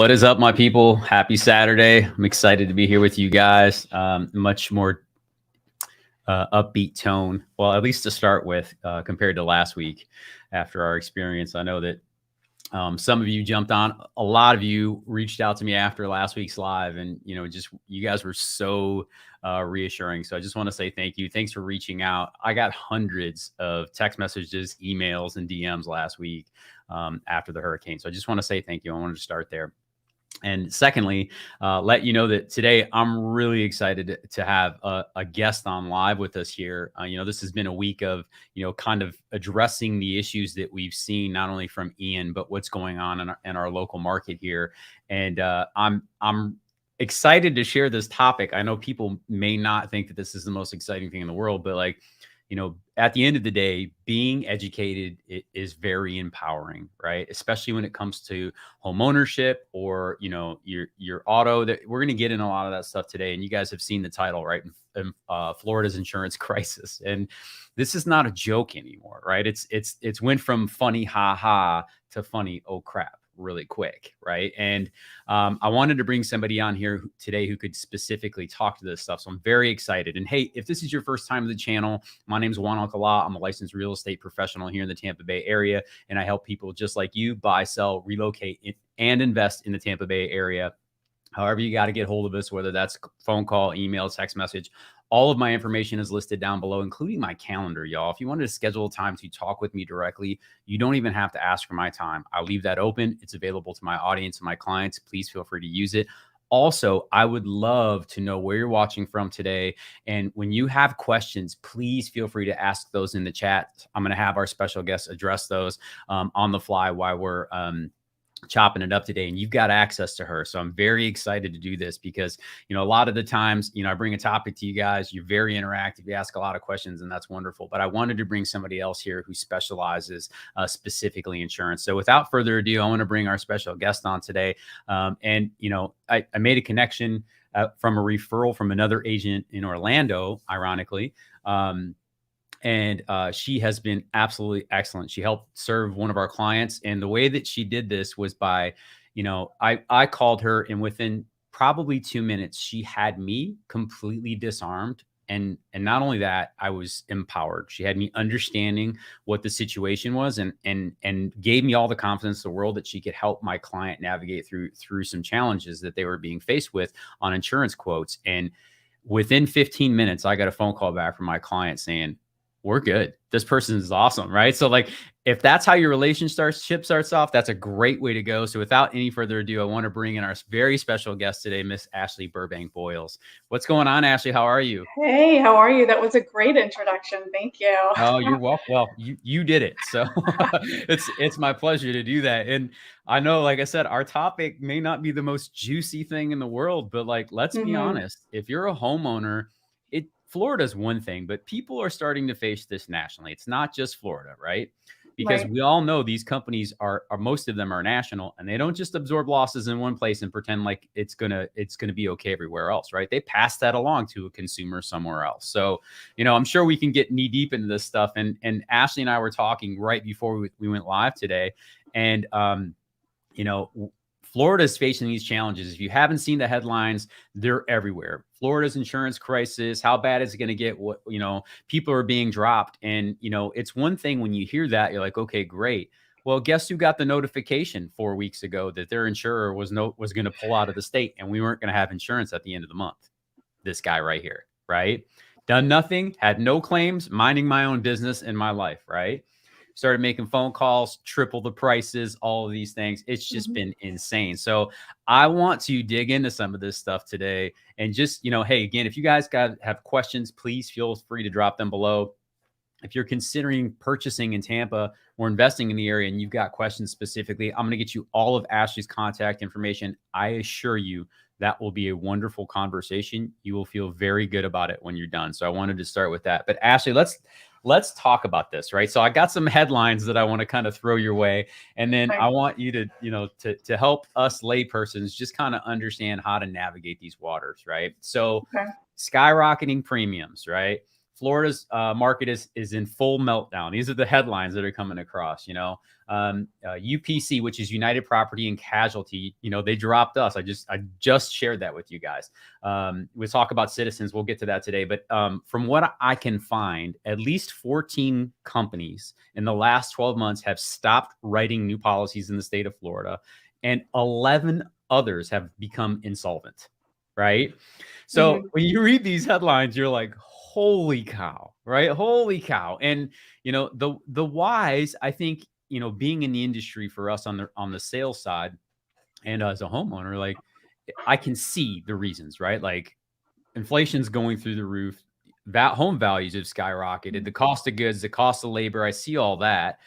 What is up, my people? Happy Saturday. I'm excited to be here with you guys. Much more upbeat tone. Well, at least to start with, compared to last week after our experience. I know that some of you jumped on. A lot of you reached out to me after last week's live, and just you guys were so reassuring. So I just want to say thank you. Thanks for reaching out. I got hundreds of text messages, emails, and DMs last week after the hurricane. So I just want to say thank you. I wanted to start there. And secondly, let you know that today I'm really excited to have a guest on live with us here. This has been a week of, kind of addressing the issues that we've seen, not only from Ian, but what's going on in our local market here. And I'm excited to share this topic. I know people may not think that this is the most exciting thing in the world, but at the end of the day, being educated is very empowering, right? Especially when it comes to home ownership or, your auto. That we're going to get in a lot of that stuff today. And you guys have seen the title, right? Florida's insurance crisis. And this is not a joke anymore, right? It's went from funny, ha ha, to funny, oh crap, really quick, right? And I wanted to bring somebody on here today who could specifically talk to this stuff. So I'm very excited. And hey, if this is your first time to the channel, my name is Juan Alcala. I'm a licensed real estate professional here in the Tampa Bay area, and I help people just like you buy, sell, relocate, and invest in the Tampa Bay area. However, you got to get hold of us, whether that's phone call, email, text message. All of my information is listed down below, including my calendar, y'all. If you wanted to schedule a time to talk with me directly, you don't even have to ask for my time. I leave that open. It's available to my audience and my clients. Please feel free to use it. Also, I would love to know where you're watching from today. And when you have questions, please feel free to ask those in the chat. I'm going to have our special guests address those on the fly while we're chopping it up today, and you've got access to her. So I'm very excited to do this because, a lot of the times, I bring a topic to you guys, you're very interactive, you ask a lot of questions, and that's wonderful. But I wanted to bring somebody else here who specializes specifically insurance. So without further ado, I want to bring our special guest on today. I made a connection from a referral from another agent in Orlando, ironically. And she has been absolutely excellent. She helped serve one of our clients. And the way that she did this was by, I called her, and within probably 2 minutes, she had me completely disarmed. And not only that, I was empowered. She had me understanding what the situation was and gave me all the confidence in the world that she could help my client navigate through some challenges that they were being faced with on insurance quotes. And within 15 minutes, I got a phone call back from my client saying, we're good. This person is awesome, right? So if that's how your relationship starts off, that's a great way to go. So without any further ado, I want to bring in our very special guest today, Miss Ashley Burbank-Boyles. What's going on, Ashley? How are you? Hey, how are you? That was a great introduction. Thank you. Oh, you're welcome. Well, you did it. So it's my pleasure to do that. And I know, like I said, our topic may not be the most juicy thing in the world, but let's be honest. If you're a homeowner, Florida's one thing, but people are starting to face this nationally. It's not just Florida, right? Because we all know these companies are most of them are national, and they don't just absorb losses in one place and pretend like it's gonna be okay everywhere else, right? They pass that along to a consumer somewhere else. So, I'm sure we can get knee deep into this stuff. And Ashley and I were talking right before we went live today, and Florida is facing these challenges. If you haven't seen the headlines, they're everywhere. Florida's insurance crisis. How bad is it going to get? What, people are being dropped. And, it's one thing when you hear that, you're like, okay, great. Well, guess who got the notification 4 weeks ago that their insurer was going to pull out of the state and we weren't going to have insurance at the end of the month? This guy right here, right? Done nothing, had no claims, minding my own business in my life, right? Started making phone calls, triple the prices, all of these things. It's just been insane. So I want to dig into some of this stuff today and just, hey, again, if you guys have questions, please feel free to drop them below. If you're considering purchasing in Tampa or investing in the area and you've got questions specifically, I'm going to get you all of Ashley's contact information. I assure you that will be a wonderful conversation. You will feel very good about it when you're done. So I wanted to start with that. But Ashley, let's talk about this, right? So I got some headlines that I want to kind of throw your way. And then I want you to, to help us laypersons just kind of understand how to navigate these waters, right? So skyrocketing premiums, right? Florida's market is in full meltdown. These are the headlines that are coming across. UPC, which is United Property and Casualty, they dropped us. I just shared that with you guys. We'll talk about Citizens. We'll get to that today. But from what I can find, at least 14 companies in the last 12 months have stopped writing new policies in the state of Florida, and 11 others have become insolvent. Right. So when you read these headlines, you're like, holy cow, right? Holy cow. And, the whys, I think, being in the industry for us on the sales side and as a homeowner, like I can see the reasons, right? Like inflation's going through the roof, that home values have skyrocketed, the cost of goods, the cost of labor. I see all that.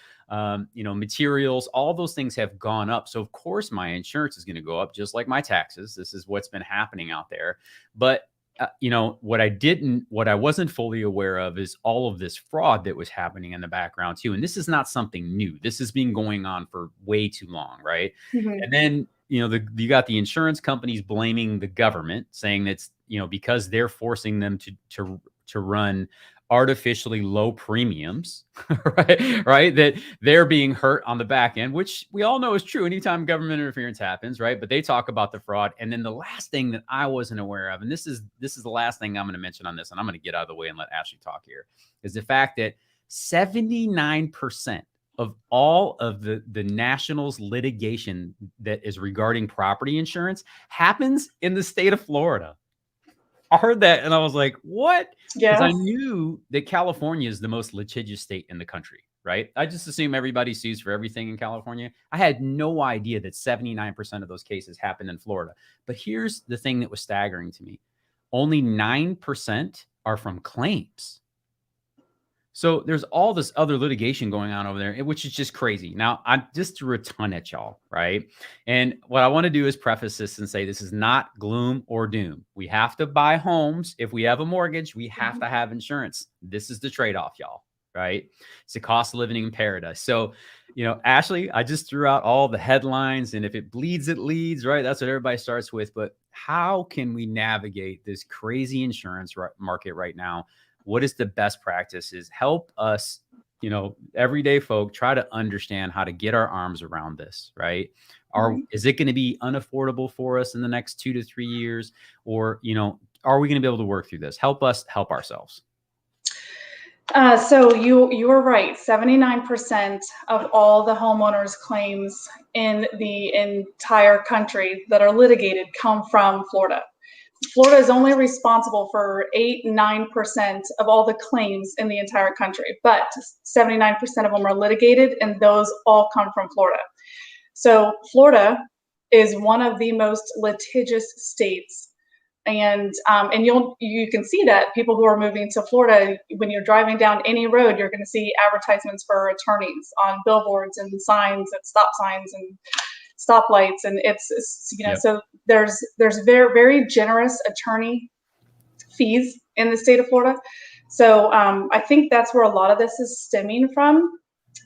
Materials, all those things have gone up. So of course my insurance is going to go up, just like my taxes. This is what's been happening out there. But what I wasn't fully aware of is all of this fraud that was happening in the background too. And this is not something new. This has been going on for way too long. Right. And then, you got the insurance companies blaming the government, saying that's, because they're forcing them to run artificially low premiums, right? That they're being hurt on the back end, which we all know is true anytime government interference happens, right? But they talk about the fraud. And then the last thing that I wasn't aware of, and this is the last thing I'm going to mention on this, and I'm going to get out of the way and let Ashley talk here, is the fact that 79% of all of the national's litigation that is regarding property insurance happens in the state of Florida. I heard that and I was like, what? Because I knew that California is the most litigious state in the country, right? I just assume everybody sues for everything in California. I had no idea that 79% of those cases happened in Florida. But here's the thing that was staggering to me. Only 9% are from claims. So there's all this other litigation going on over there, which is just crazy. Now, I just threw a ton at y'all, right? And what I want to do is preface this and say this is not gloom or doom. We have to buy homes. If we have a mortgage, we have to have insurance. This is the trade-off, y'all, right? It's the cost of living in paradise. So, Ashley, I just threw out all the headlines, and if it bleeds, it leads, right? That's what everybody starts with. But how can we navigate this crazy insurance market right now? What is the best practices? Help us, everyday folk try to understand how to get our arms around this, right? Is it going to be unaffordable for us in the next 2 to 3 years? Or, are we going to be able to work through this? Help us help ourselves. So you are right. 79% of all the homeowners claims in the entire country that are litigated come from Florida. Florida is only responsible for 8-9% of all the claims in the entire country, but 79% of them are litigated, and those all come from Florida. So Florida is one of the most litigious states, and you can see that people who are moving to Florida, when you're driving down any road, you're going to see advertisements for attorneys on billboards and signs and stop signs and stoplights, and it's so there's very, very generous attorney fees in the state of Florida. So I think that's where a lot of this is stemming from.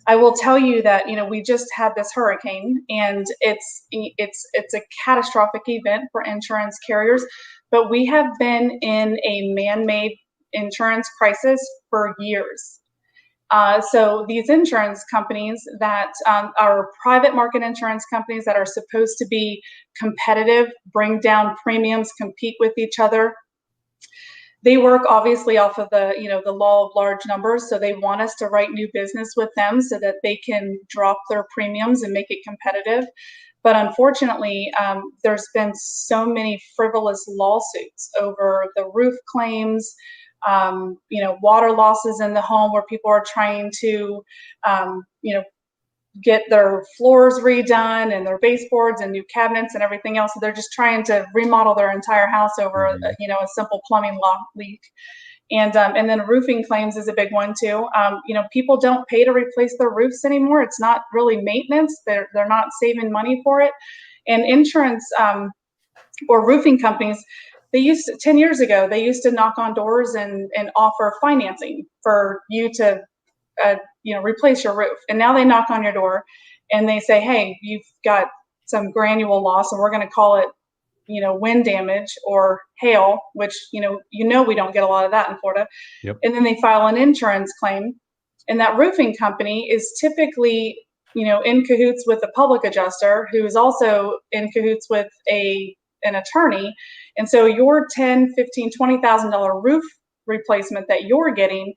I will tell you that we just had this hurricane, and it's a catastrophic event for insurance carriers, but we have been in a man-made insurance crisis for years. So these insurance companies that are private market insurance companies that are supposed to be competitive, bring down premiums, compete with each other, they work obviously off of the law of large numbers. So they want us to write new business with them so that they can drop their premiums and make it competitive. But unfortunately, there's been so many frivolous lawsuits over the roof claims, water losses in the home where people are trying to, get their floors redone and their baseboards and new cabinets and everything else. So they're just trying to remodel their entire house over, a simple plumbing leak. And then roofing claims is a big one too. People don't pay to replace their roofs anymore. It's not really maintenance. They're not saving money for it. And insurance or roofing companies, 10 years ago, they used to knock on doors and offer financing for you to, replace your roof. And now they knock on your door and they say, hey, you've got some granule loss and we're going to call it wind damage or hail, which, we don't get a lot of that in Florida. Yep. And then they file an insurance claim. And that roofing company is typically, in cahoots with the public adjuster, who is also in cahoots with an attorney. And so your $10, $15, $20,000 roof replacement that you're getting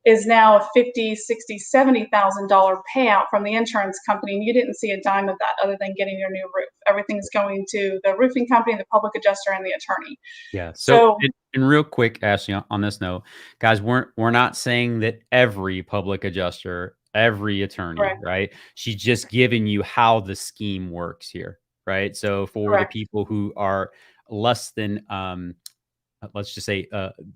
is now a $50,000, $60,000, $70,000 payout from the insurance company, and you didn't see a dime of that other than getting your new roof. Everything's going to the roofing company, the public adjuster, and the attorney. Yeah. So and real quick, Ashley, on this note, guys, we're not saying that every public adjuster, every attorney, Correct. right? She's just giving you how the scheme works here, right? So for Correct. the people who are less than let's just say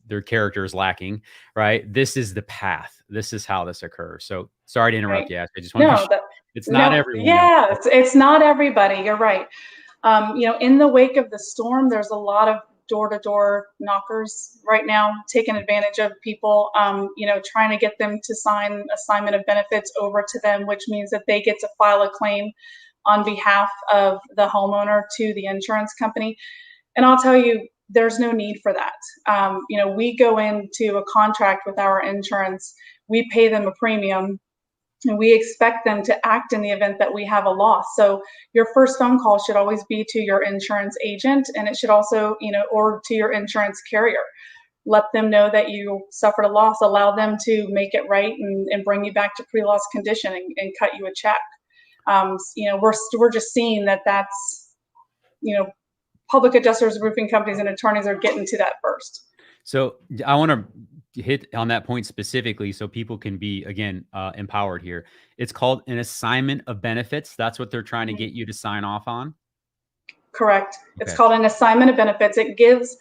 their character is lacking, right? This is the path. This is how this occurs. So sorry to interrupt you, Ashley. I just want to be sure. It's not everyone. Yeah, it's not everybody. You're right. In the wake of the storm, there's a lot of door-to-door knockers right now, taking advantage of people, trying to get them to sign assignment of benefits over to them, which means that they get to file a claim on behalf of the homeowner to the insurance company. And I'll tell you, there's no need for that. We go into a contract with our insurance, we pay them a premium, and we expect them to act in the event that we have a loss. So your first phone call should always be to your insurance agent, and it should also, or to your insurance carrier. Let them know that you suffered a loss, allow them to make it right and bring you back to pre-loss condition and cut you a check. We're just seeing that's, public adjusters, roofing companies, and attorneys are getting to that first. So I want to hit on that point specifically so people can be, again, empowered here. It's called an assignment of benefits. That's what they're trying to get you to sign off on? Correct. Okay. It's called an assignment of benefits. It gives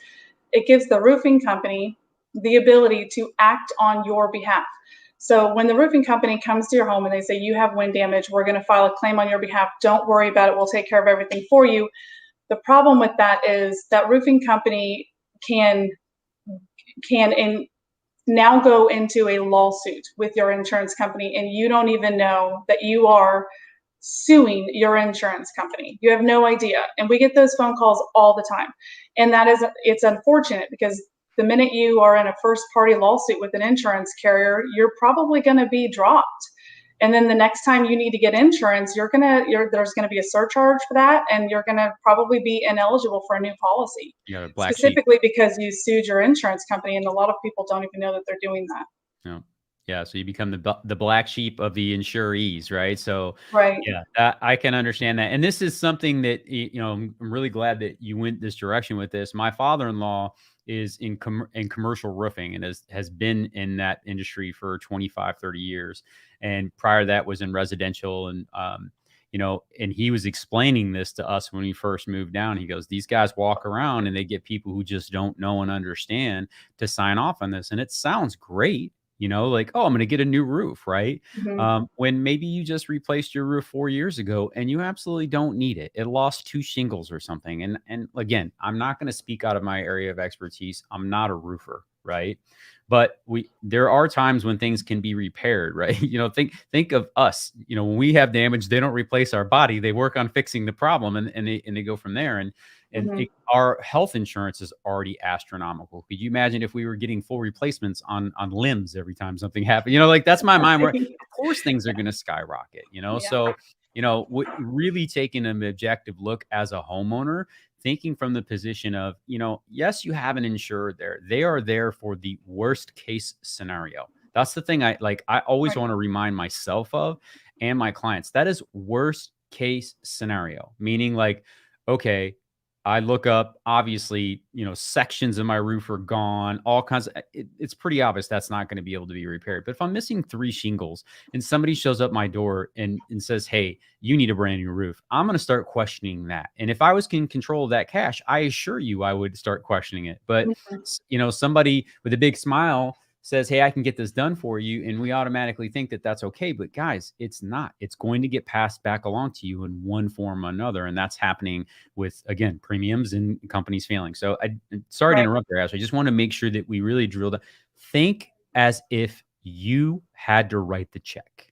the roofing company the ability to act on your behalf. So when the roofing company comes to your home and they say, you have wind damage, we're going to file a claim on your behalf. Don't worry about it. We'll take care of everything for you. The problem with that is that roofing company can now go into a lawsuit with your insurance company, and you don't even know that you are suing your insurance company. You have no idea. And we get those phone calls all the time. And it's unfortunate because the minute you are in a first party lawsuit with an insurance carrier, you're probably going to be dropped. And then the next time you need to get insurance, there's going to be a surcharge for that, and you're going to probably be ineligible for a new policy. Yeah, black specifically sheep. Because you sued your insurance company, and a lot of people don't even know that they're doing that. No. Yeah, so you become the black sheep of the insurees, right? So right. Yeah, I can understand that. And this is something that I'm really glad that you went this direction with this. My father-in-law is in commercial roofing and has been in that industry for 25, 30 years. And prior to that was in residential. And, and he was explaining this to us when we first moved down. He goes, these guys walk around and they get people who just don't know and understand to sign off on this. And it sounds great. Like, oh, I'm going to get a new roof, right? Mm-hmm. When maybe you just replaced your roof 4 years ago and you absolutely don't need it. It lost 2 shingles or something. And again, I'm not going to speak out of my area of expertise. I'm not a roofer, right? But there are times when things can be repaired, right? Think of us, when we have damage, they don't replace our body. They work on fixing the problem and they go from there. And mm-hmm. Our health insurance is already astronomical. Could you imagine if we were getting full replacements on limbs every time something happened? That's my mind where, of course, things are going to skyrocket, Yeah. So, really taking an objective look as a homeowner, thinking from the position of, yes, you have an insured there. They are there for the worst case scenario. That's the thing I always want to remind myself of and my clients. That is worst case scenario, meaning okay, I look up, obviously, sections of my roof are gone, all kinds of, it's pretty obvious that's not going to be able to be repaired. But if I'm missing 3 shingles and somebody shows up my door and says, hey, you need a brand new roof, I'm going to start questioning that. And if I was in control of that cash, I assure you I would start questioning it. But, mm-hmm. Somebody with a big smile says, hey, I can get this done for you. And we automatically think that that's okay. But guys, it's not. It's going to get passed back along to you in one form or another. And that's happening with, again, premiums and companies failing. So sorry to interrupt there, Ashley. I just want to make sure that we really drill down. Think as if you had to write the check,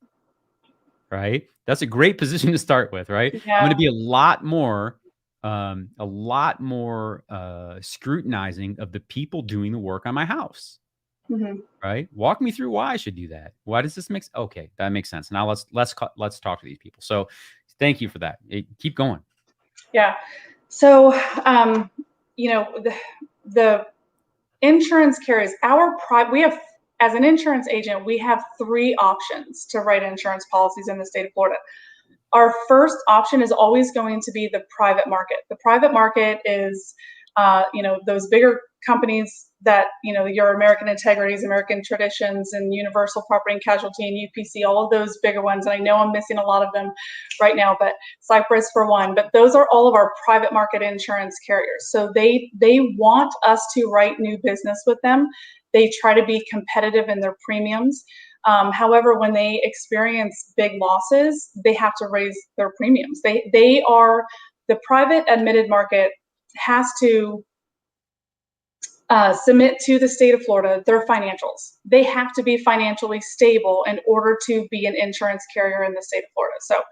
right? That's a great position to start with, right? Yeah. I'm going to be a lot more a lot more scrutinizing of the people doing the work on my house. Mm-hmm. Right? Walk me through why I should do that. Why does this make sense? Okay, that makes sense. Now let's talk to these people. So thank you for that. Keep going. Yeah. So, the insurance carriers, we have, as an insurance agent, we have 3 options to write insurance policies in the state of Florida. Our first option is always going to be the private market. The private market is, those bigger companies that, your American Integrities, American Traditions, and Universal Property and Casualty, and UPC, all of those bigger ones. And I know I'm missing a lot of them right now, but Cypress for one. But those are all of our private market insurance carriers. So they want us to write new business with them. They try to be competitive in their premiums. However, when they experience big losses, they have to raise their premiums. The private admitted market has to submit to the state of Florida their financials. They have to be financially stable in order to be an insurance carrier in the state of Florida. So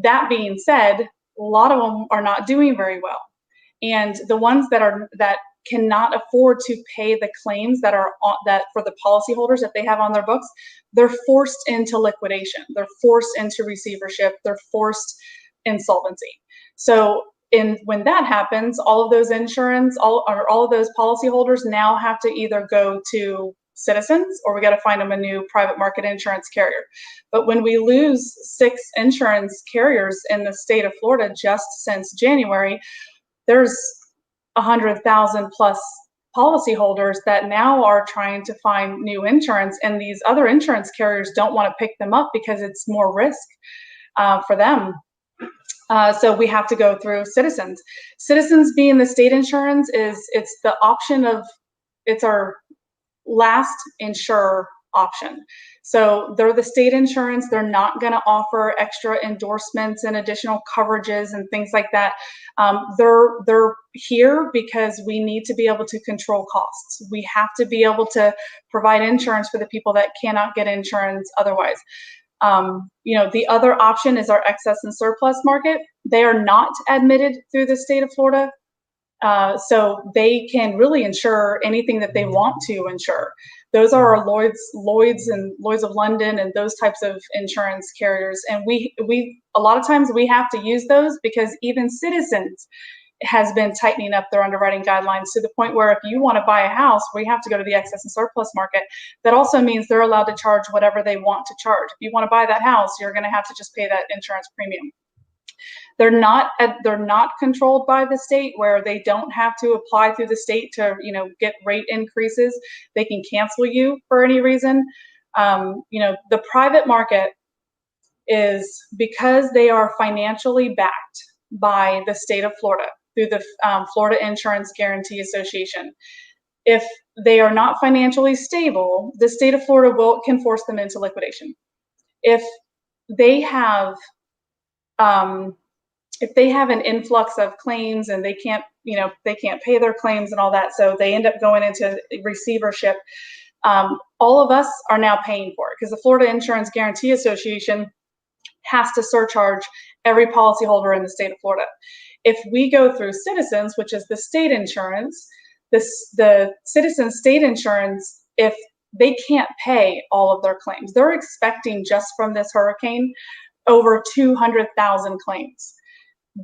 that being said, a lot of them are not doing very well. And the ones that cannot afford to pay the claims that for the policyholders that they have on their books, they're forced into liquidation. They're forced into receivership. They're forced insolvency. So when that happens, all of those all of those policyholders now have to either go to Citizens, or we got to find them a new private market insurance carrier. But when we lose 6 insurance carriers in the state of Florida just since January, there's 100,000 plus policyholders that now are trying to find new insurance, and these other insurance carriers don't want to pick them up because it's more risk for them. So we have to go through Citizens. Citizens being the state insurance it's the option it's our last insurer option. So they're the state insurance. They're not going to offer extra endorsements and additional coverages and things like that. They're here because we need to be able to control costs. We have to be able to provide insurance for the people that cannot get insurance otherwise. The other option is our excess and surplus market. They are not admitted through the state of Florida. So they can really insure anything that they want to insure. Those are our Lloyd's and Lloyd's of London and those types of insurance carriers. And we a lot of times we have to use those because even Citizens has been tightening up their underwriting guidelines to the point where if you want to buy a house, we have to go to the excess and surplus market. That also means they're allowed to charge whatever they want to charge. If you want to buy that house, you're going to have to just pay that insurance premium. They're not controlled by the state, where they don't have to apply through the state to get rate increases. They can cancel you for any reason. The private market is because they are financially backed by the state of Florida through the Florida Insurance Guarantee Association. If they are not financially stable, the state of Florida can force them into liquidation. If they have an influx of claims and they can't pay their claims and all that, so they end up going into receivership, all of us are now paying for it because the Florida Insurance Guarantee Association has to surcharge every policyholder in the state of Florida. If we go through Citizens, which is the state insurance, the Citizens state insurance, if they can't pay all of their claims, they're expecting just from this hurricane over 200,000 claims.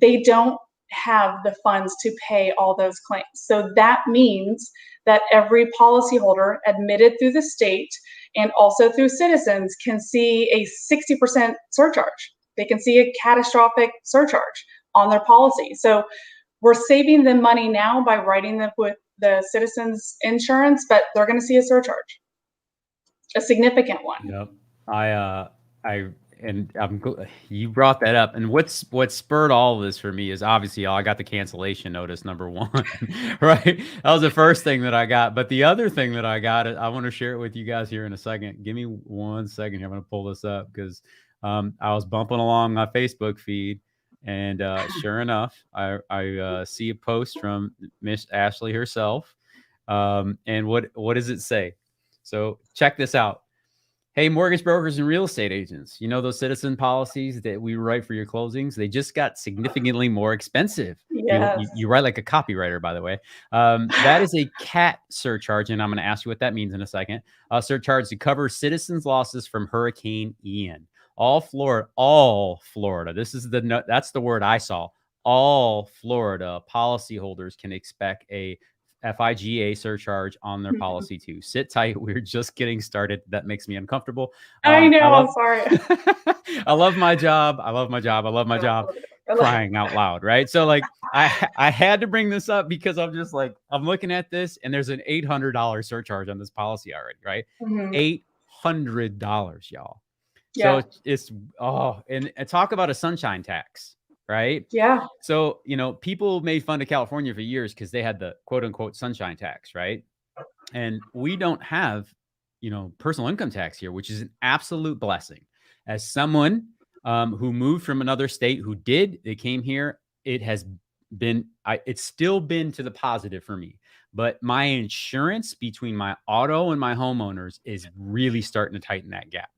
They don't have the funds to pay all those claims. So that means that every policyholder admitted through the state and also through Citizens can see a 60% surcharge. They can see a catastrophic surcharge on their policy. So we're saving them money now by writing them with the Citizens insurance, but they're going to see a surcharge, a significant one. Yep. You brought that up, and what spurred all of this for me is obviously I got the cancellation notice, number one, right? That was the first thing that I got. But the other thing that I got, I want to share it with you guys here in a second. Give me 1 second here. I'm going to pull this up because I was bumping along my Facebook feed, and sure enough, I see a post from Miss Ashley herself. And what does it say? So check this out. Hey, mortgage brokers and real estate agents, you know those citizen policies that we write for your closings? They just got significantly more expensive. Yes. You write like a copywriter, by the way. That is a CAT surcharge, and I'm going to ask you what that means in a second. A surcharge to cover citizens' losses from Hurricane Ian. All Florida. That's the word I saw. All Florida policyholders can expect a FIGA surcharge on their policy too. Sit tight. We're just getting started. That makes me uncomfortable. I know. I love, I'm sorry. I love my job. I love my job. I love my job. Crying out loud, right? So like I had to bring this up because I'm just like, I'm looking at this and there's an $800 surcharge on this policy already, right? $800, y'all. Yeah. So it's and talk about a sunshine tax, right? Yeah. So, people made fun of California for years because they had the quote unquote sunshine tax, right? And we don't have, personal income tax here, which is an absolute blessing. As someone who moved from another state, they came here, it's still been to the positive for me. But my insurance between my auto and my homeowners is really starting to tighten that gap.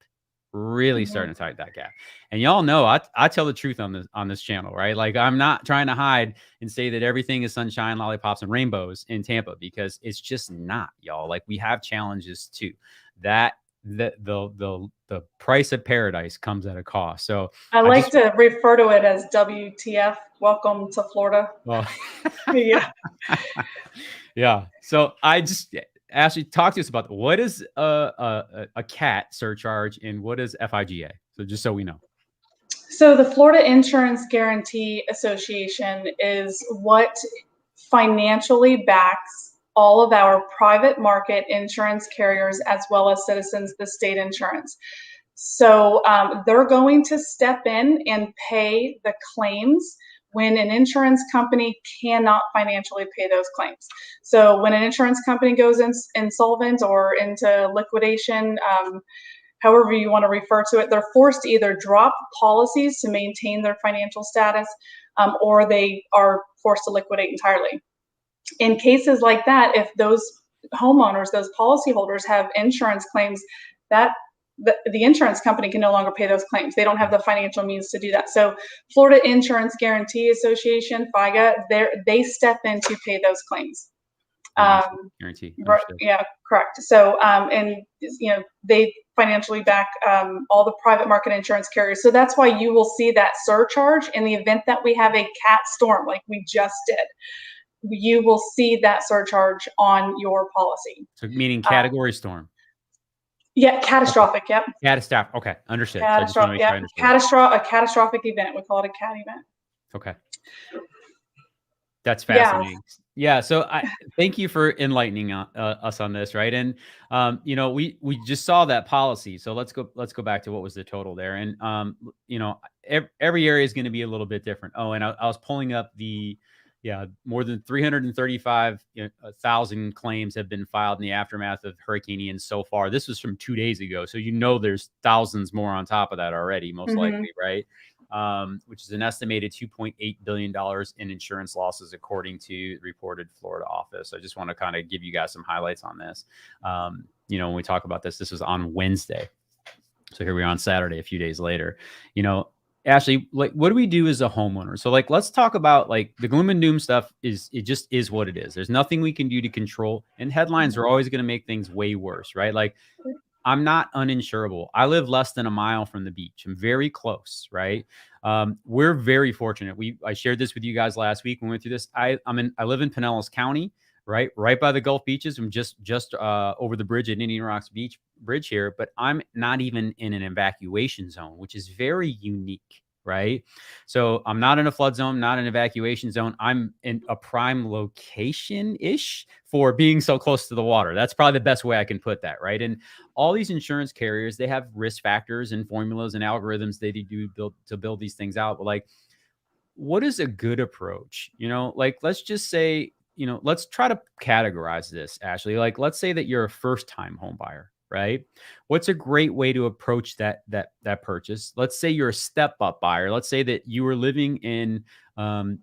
Starting to tighten that gap. And y'all know I tell the truth on this channel, right? Like I'm not trying to hide and say that everything is sunshine, lollipops, and rainbows in Tampa, because it's just not, y'all. Like we have challenges too. That the price of paradise comes at a cost. So I like to refer to it as WTF, welcome to Florida. Well, yeah. Yeah. So Ashley, talk to us about what is a CAT surcharge and what is FIGA? So just so we know. So the Florida Insurance Guarantee Association is what financially backs all of our private market insurance carriers as well as Citizens, the state insurance. So they're going to step in and pay the claims when an insurance company cannot financially pay those claims. So when an insurance company goes insolvent or into liquidation, however you want to refer to it, they're forced to either drop policies to maintain their financial status, or they are forced to liquidate entirely. In cases like that, if those homeowners, those policyholders have insurance claims, that the insurance company can no longer pay those claims. They don't have the financial means to do that. So Florida Insurance Guarantee Association, FIGA, they step in to pay those claims. Guarantee. Yeah, correct. So, and they financially back all the private market insurance carriers. So that's why you will see that surcharge in the event that we have a cat storm like we just did. You will see that surcharge on your policy. So meaning category storm. Yeah, catastrophic. Yep. Catastrophic. Okay, understood. Catastrophic. Yeah, a catastrophic event. We call it a cat event. Okay. That's fascinating. Yeah. So thank you for enlightening us on this, right? And we just saw that policy. So let's go back to what was the total there. And every area is going to be a little bit different. Oh, and I was pulling up more than 335,000 claims have been filed in the aftermath of Hurricane Ian so far. This was from 2 days ago. So there's thousands more on top of that already, most likely, right? Which is an estimated $2.8 billion in insurance losses, according to reported Florida office. I just want to kind of give you guys some highlights on this. When we talk about this was on Wednesday. So here we are on Saturday, a few days later. Ashley, like, what do we do as a homeowner? So like, let's talk about like the gloom and doom stuff. It just is what it is. There's nothing we can do to control, and headlines are always going to make things way worse, right? Like, I'm not uninsurable. I live less than a mile from the beach. I'm very close, right? We're very fortunate. I shared this with you guys last week when we went through this. I live in Pinellas County, right by the Gulf beaches. I'm just over the bridge at Indian Rocks Beach Bridge here, but I'm not even in an evacuation zone, which is very unique, right? So I'm not in a flood zone, not an evacuation zone. I'm in a prime location-ish for being so close to the water. That's probably the best way I can put that, right? And all these insurance carriers, they have risk factors and formulas and algorithms they do build these things out. But like, what is a good approach? Like, let's just say, let's try to categorize this, Ashley. Like, let's say that you're a first-time home buyer, right? What's a great way to approach that purchase? Let's say you're a step-up buyer. Let's say that you were living in, a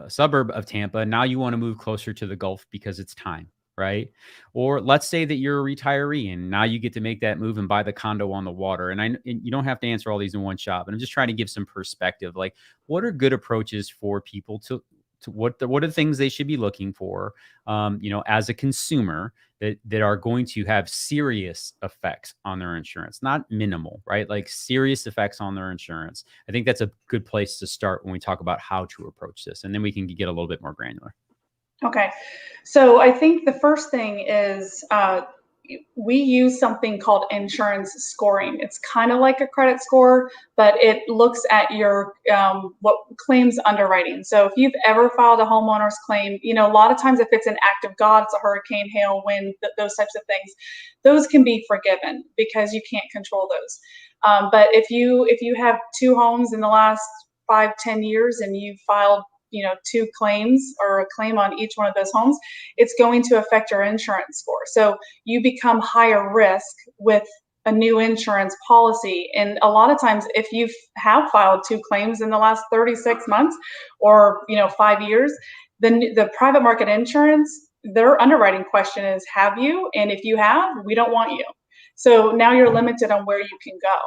suburb of Tampa. Now you want to move closer to the Gulf because it's time, right? Or let's say that you're a retiree and now you get to make that move and buy the condo on the water. And you don't have to answer all these in one shot, but I'm just trying to give some perspective. Like, what are good approaches for people to what are the things they should be looking for, as a consumer that are going to have serious effects on their insurance, not minimal, right? Like serious effects on their insurance. I think that's a good place to start when we talk about how to approach this, and then we can get a little bit more granular. Okay, so I think the first thing is we use something called insurance scoring. It's kind of like a credit score, but it looks at your what claims underwriting. So if you've ever filed a homeowner's claim, a lot of times if it's an act of God, it's a hurricane, hail, wind, those types of things, those can be forgiven because you can't control those. But if you have 2 homes in the last 5-10 years and you've filed 2 claims or a claim on each one of those homes, it's going to affect your insurance score. So you become higher risk with a new insurance policy. And a lot of times, if you have filed 2 claims in the last 36 months or 5 years, then the private market insurance, their underwriting question is, have you? And if you have, we don't want you. So now you're limited on where you can go.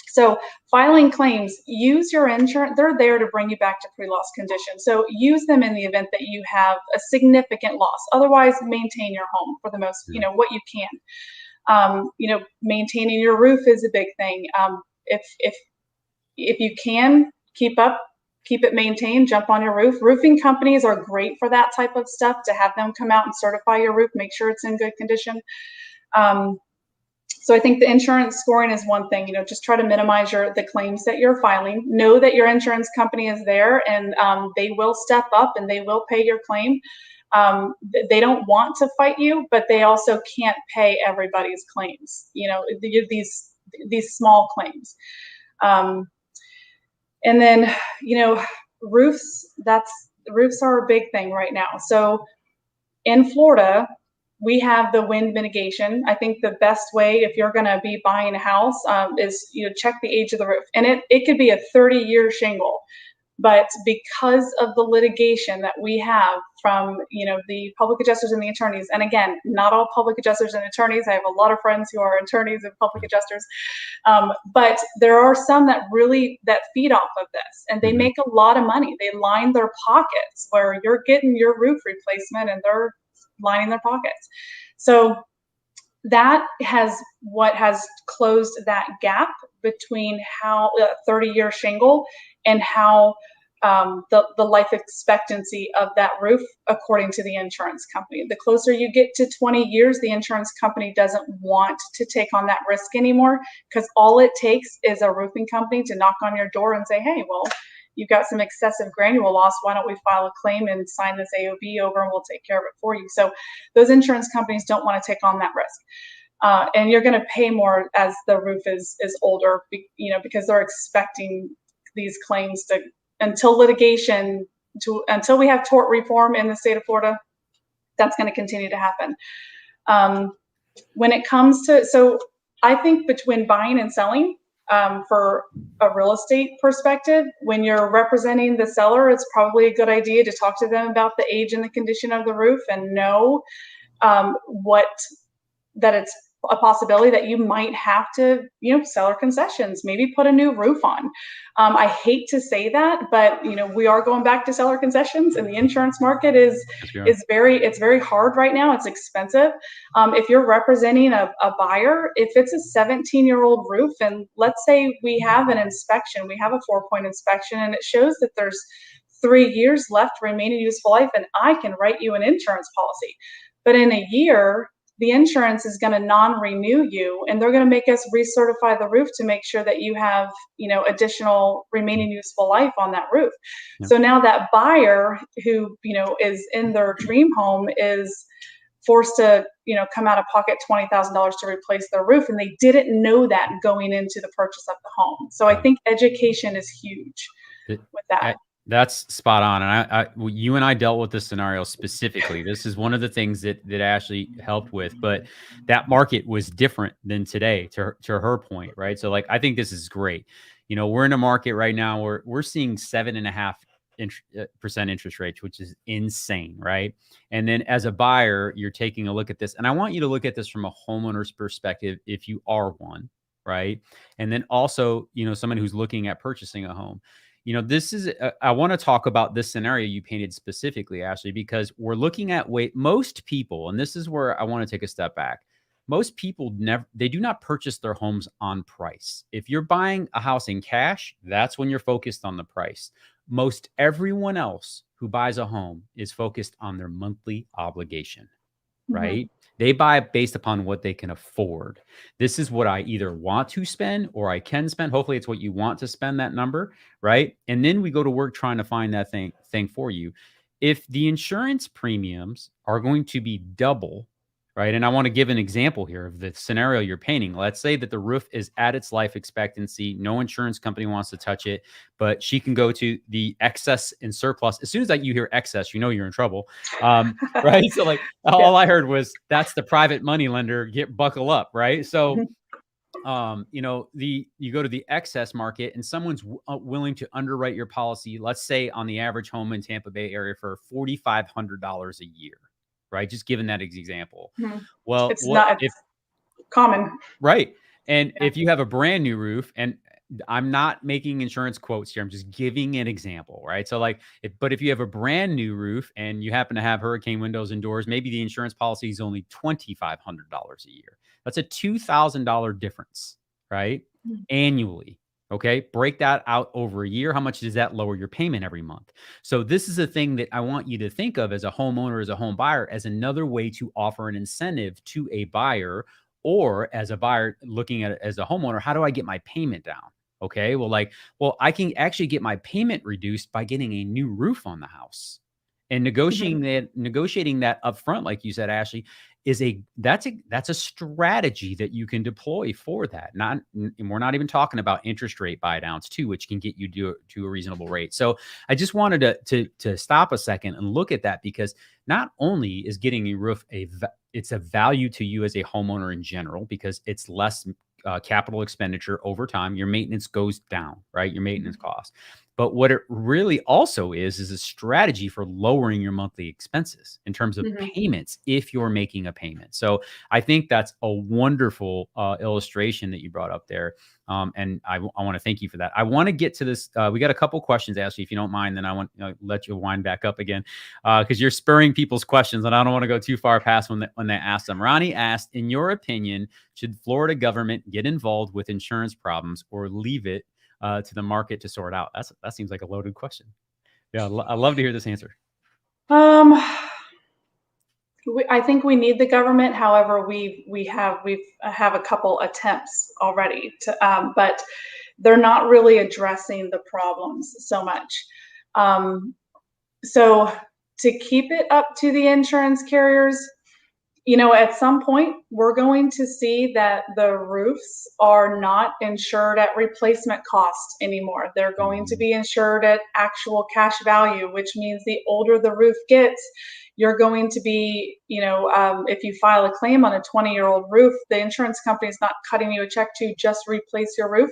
So filing claims, use your insurance. They're there to bring you back to pre-loss condition. So use them in the event that you have a significant loss. Otherwise, maintain your home for the most, what you can. Maintaining your roof is a big thing. If you can keep it maintained, jump on your roof. Roofing companies are great for that type of stuff, to have them come out and certify your roof, make sure it's in good condition. So I think the insurance scoring is one thing. Just try to minimize the claims that you're filing. Know that your insurance company is there, and they will step up and they will pay your claim. They don't want to fight you, but they also can't pay everybody's claims. These small claims. And then roofs. Roofs are a big thing right now. So in Florida, we have the wind mitigation. I think the best way, if you're going to be buying a house, is check the age of the roof, and it could be a 30-year shingle, but because of the litigation that we have from the public adjusters and the attorneys, and again, not all public adjusters and attorneys. I have a lot of friends who are attorneys and public adjusters, but there are some that feed off of this, and they make a lot of money. They line their pockets where you're getting your roof replacement, and they're lining their pockets. So that has closed that gap between how 30-year shingle and how the life expectancy of that roof, according to the insurance company. The closer you get to 20 years, the insurance company doesn't want to take on that risk anymore, because all it takes is a roofing company to knock on your door and say, hey, well, you've got some excessive granule loss. Why don't we file a claim and sign this AOB over, and we'll take care of it for you. So those insurance companies don't want to take on that risk. And you're going to pay more as the roof is older, because they're expecting these claims until we have tort reform in the state of Florida. That's going to continue to happen. When it comes to, so I think between buying and selling, for a real estate perspective, when you're representing the seller, it's probably a good idea to talk to them about the age and the condition of the roof, and know that it's a possibility that you might have to, seller concessions, maybe put a new roof on. I hate to say that, but we are going back to seller concessions, and the insurance market is very hard right now. It's expensive. If you're representing a buyer, if it's a 17-year-old roof, and let's say we have an inspection, we have a 4-point inspection, and it shows that there's 3 years left remaining useful life, and I can write you an insurance policy. But in a year, the insurance is going to non-renew you, and they're going to make us recertify the roof to make sure that you have, additional remaining useful life on that roof. Yep. So now that buyer who, is in their dream home is forced to, come out of pocket $20,000 to replace their roof, and they didn't know that going into the purchase of the home. So I think education is huge with that. That's spot on. And you and I dealt with this scenario specifically. This is one of the things that Ashley helped with, but that market was different than today, to her point, right? So I think this is great. We're in a market right now where we're seeing 7.5 percent interest rates, which is insane, right? And then as a buyer, you're taking a look at this, and I want you to look at this from a homeowner's perspective if you are one, right? And then also, someone who's looking at purchasing a home. This is, I want to talk about this scenario you painted specifically, Ashley, because we're looking at most people, and this is where I want to take a step back. Most people they do not purchase their homes on price. If you're buying a house in cash, that's when you're focused on the price. Most everyone else who buys a home is focused on their monthly obligation, right? They buy based upon what they can afford. This is what I either want to spend or I can spend. Hopefully it's what you want to spend, that number, right? And then we go to work trying to find that thing for you. If the insurance premiums are going to be double, right? And I want to give an example here of the scenario you're painting. Let's say that the roof is at its life expectancy. No insurance company wants to touch it, but she can go to the excess and surplus. As soon as you hear excess, you're in trouble, right? So like all I heard was that's the private money lender, buckle up, right? So, you go to the excess market and someone's willing to underwrite your policy. Let's say on the average home in Tampa Bay area for $4,500 a year. Right. Just giving that example. Well, it's not common. Right. And if you have a brand new roof, and I'm not making insurance quotes here, I'm just giving an example. Right. So but if you have a brand new roof and you happen to have hurricane windows and doors, maybe the insurance policy is only $2,500 a year. That's a $2,000 difference, right? Annually. Okay. Break that out over a year. How much does that lower your payment every month? So this is a thing that I want you to think of as a homeowner, as a home buyer, as another way to offer an incentive to a buyer, or as a buyer looking at it as a homeowner. How do I get my payment down? Okay. Well, I can actually get my payment reduced by getting a new roof on the house. And negotiating that upfront, like you said, Ashley, that's a strategy that you can deploy for that. And we're not even talking about interest rate buy downs too, which can get you to a reasonable rate. So I just wanted to stop a second and look at that, because not only is getting a roof it's a value to you as a homeowner in general, because it's less capital expenditure over time. Your maintenance goes down, right? Your maintenance costs. But what it really also is a strategy for lowering your monthly expenses in terms of payments if you're making a payment. So I think that's a wonderful illustration that you brought up there. And I want to thank you for that. I want to get to this. We got a couple questions, Ashley, if you don't mind, then I want to let you wind back up again, because you're spurring people's questions and I don't want to go too far past when they ask them. Ronnie asked, in your opinion, should Florida government get involved with insurance problems or leave it to the market to sort out? That seems like a loaded question. Yeah, I'd love to hear this answer. I think we need the government. However, we have a couple attempts already but they're not really addressing the problems so much. So to keep it up to the insurance carriers, at some point we're going to see that the roofs are not insured at replacement cost anymore. They're going to be insured at actual cash value, which means the older the roof gets, you're going to be, if you file a claim on a 20-year-old roof, the insurance company is not cutting you a check to just replace your roof.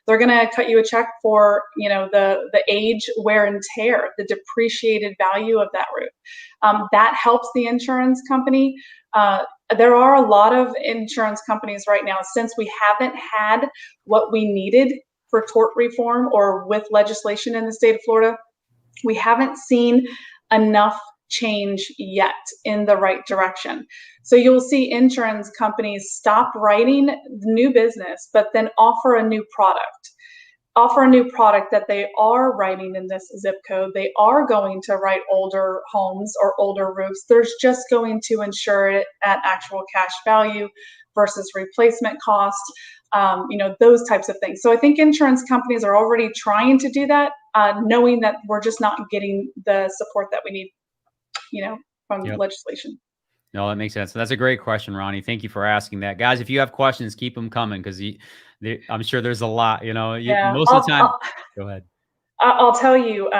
They're going to cut you a check for, the age, wear and tear, the depreciated value of that roof. That helps the insurance company. There are a lot of insurance companies right now, since we haven't had what we needed for tort reform or with legislation in the state of Florida, we haven't seen enough change yet in the right direction. So you'll see insurance companies stop writing new business, but then offer a new product that they are writing in this zip code. They are going to write older homes or older roofs. They're just going to insure it at actual cash value versus replacement cost, those types of things. So I think insurance companies are already trying to do that, knowing that we're just not getting the support that we need, from legislation. No, that makes sense. So that's a great question, Ronnie. Thank you for asking that. Guys, if you have questions, keep them coming, because I'm sure there's a lot, most of the time. Go ahead. I'll tell you,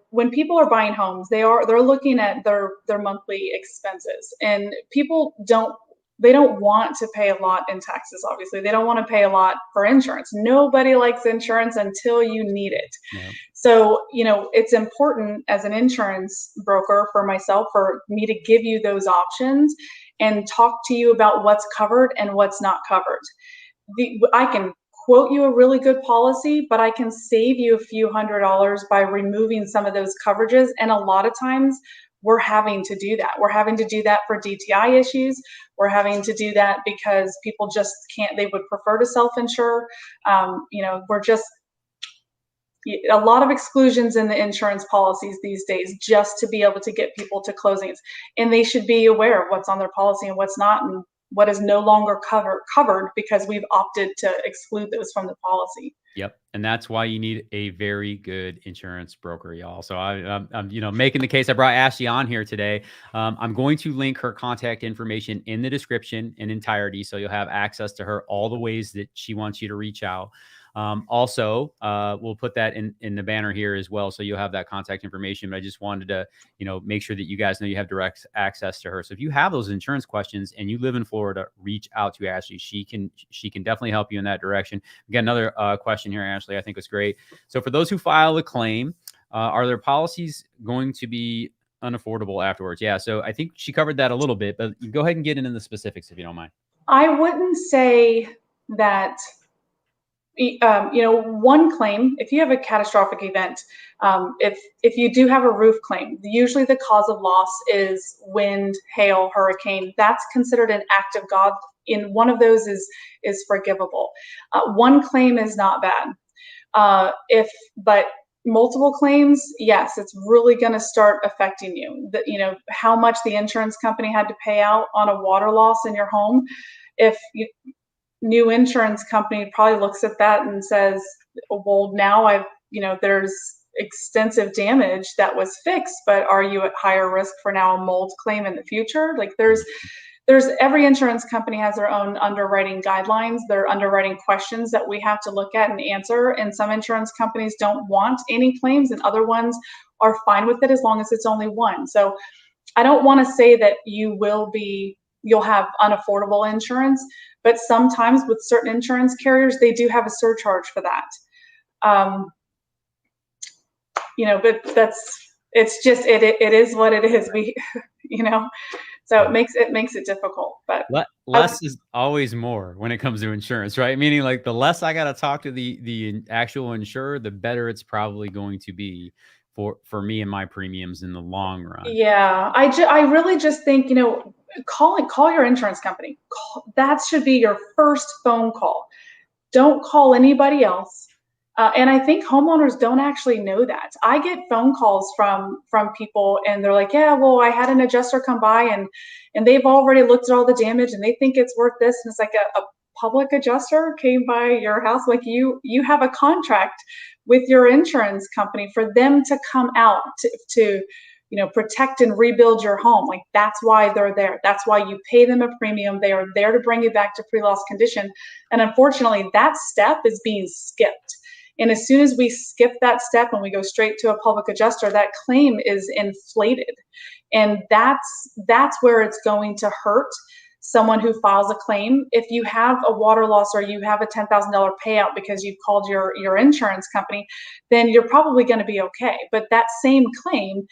when people are buying homes, they're looking at their monthly expenses, and people don't want to pay a lot in taxes. Obviously, they don't want to pay a lot for insurance. Nobody likes insurance until you need it. Yeah. So, it's important as an insurance broker for myself, for me to give you those options and talk to you about what's covered and what's not covered. I can quote you a really good policy, but I can save you a few $100s by removing some of those coverages. And a lot of times we're having to do that. We're having to do that for DTI issues. We're having to do that because people just can't, they would prefer to self-insure. We're just, a lot of exclusions in the insurance policies these days just to be able to get people to closings. And they should be aware of what's on their policy and what's not, and what is no longer covered because we've opted to exclude those from the policy. Yep. And that's why you need a very good insurance broker, y'all. So I'm making the case. I brought Ashley on here today. I'm going to link her contact information in the description in entirety, so you'll have access to her, all the ways that she wants you to reach out. Also, we'll put that in the banner here as well, so you'll have that contact information. But I just wanted to, make sure that you guys know you have direct access to her. So if you have those insurance questions and you live in Florida, reach out to Ashley. She can definitely help you in that direction. We got another question here, Ashley. I think was great. So for those who file a claim, are their policies going to be unaffordable afterwards? Yeah. So I think she covered that a little bit, but go ahead and get into the specifics if you don't mind. I wouldn't say that. One claim, if you have a catastrophic event, if you do have a roof claim, usually the cause of loss is wind, hail, hurricane. That's considered an act of God. In one of those is forgivable. One claim is not bad. But multiple claims, yes, it's really going to start affecting you. How much the insurance company had to pay out on a water loss in your home. New insurance company probably looks at that and says, well, now there's extensive damage that was fixed, but are you at higher risk for now a mold claim in the future? Like there's every insurance company has their own underwriting guidelines, their underwriting questions that we have to look at and answer. And some insurance companies don't want any claims, and other ones are fine with it as long as it's only one. So I don't want to say that you'll have unaffordable insurance, but sometimes with certain insurance carriers, they do have a surcharge for that. But it is what it is. So it makes it difficult, but less is always more when it comes to insurance, right? Meaning like the less I got to talk to the actual insurer, the better it's probably going to be for me and my premiums in the long run. Yeah. I really just think, call your insurance company. That should be your first phone call. Don't call anybody else. And I think homeowners don't actually know that. I get phone calls from people and they're like, yeah, well, I had an adjuster come by and they've already looked at all the damage and they think it's worth this. And it's like a public adjuster came by your house. Like you have a contract with your insurance company for them to come out to protect and rebuild your home. Like that's why they're there. That's why you pay them a premium. They are there to bring you back to pre-loss condition. And unfortunately, that step is being skipped. And as soon as we skip that step and we go straight to a public adjuster, that claim is inflated. And that's where it's going to hurt someone who files a claim. If you have a water loss or you have a $10,000 payout because you've called your insurance company, then you're probably going to be okay. But that same claim